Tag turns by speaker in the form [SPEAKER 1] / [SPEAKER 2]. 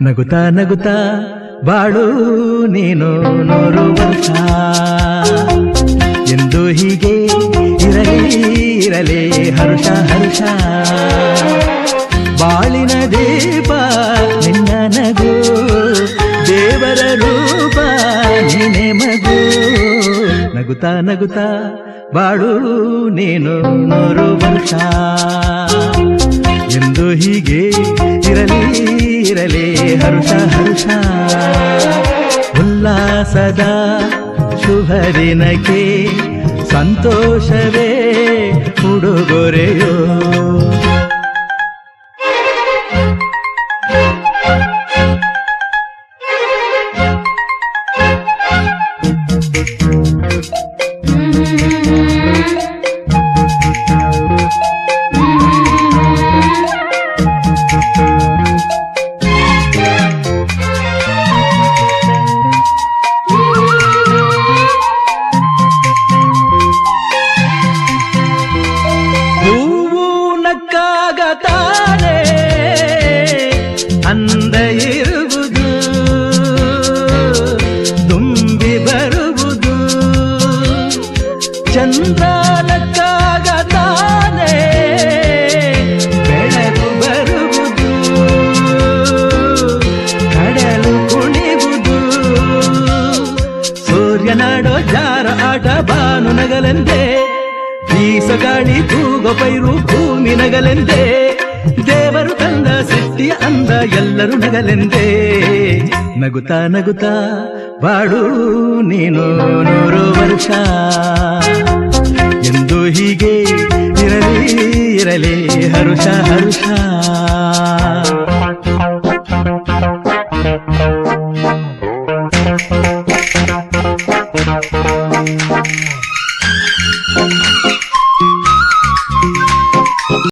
[SPEAKER 1] ನಗುತ್ತಾ ನಗುತ್ತಾ ಬಾಳು ನೀನು 100 ವರ್ಷ ಎಂದು ಹೀಗೆ ಇರಲಿ ಇರಲಿ ಹರುಷ ಹರುಷ ಬಾಳಿನ ದೀಪ ನಿನ್ನ ನಗು ದೇವರ ರೂಪ ನೀನೆ ಮಗು ನಗುತ್ತಾ ನಗುತ್ತಾ ಬಾಳು ನೀನು 100 ವರ್ಷ ಎಂದು ಹೀಗೆ ಇರಲಿ ಇರಲಿ ಹರುಷ ಹರುಷ ಉಲ್ಲಾಸದ ಶುಭ ದಿನಕ್ಕೆ ಸಂತೋಷವೇ ಉಡುಗೊರೆಯೋ ತಾನೆ ಅಂದ ಇರುವುದು ತುಂಬಿ ಬರುವುದು ಚಂದ್ರನಕ್ಕಾಗ ತಾನೆ ಬೆಳಕು ಬರುವುದು ಕಡಲು ಕುಣಿವುದು ಸೂರ್ಯನಾಡೋ ಜಾರ ಆಟ ಬಾನು ನಗಲೆಂದೇ ಬೀಸಗಾಳಿ ತೂಗೋ ಪೈರು ಭೂಮಿ ನಗಲೆಂದೇ ದೇವರು ತಂದ ಸೃಷ್ಟಿಯ ಅಂದ ಎಲ್ಲರೂ ನಗಲೆಂದೇ ನಗುತ್ತಾ ನಗುತ್ತಾ ಬಾಳು ನೀನು 100 ವರ್ಷ ಎಂದು ಹೀಗೆ ಇರಲಿ ಇರಲಿ ಹರುಷ ಹರುಷ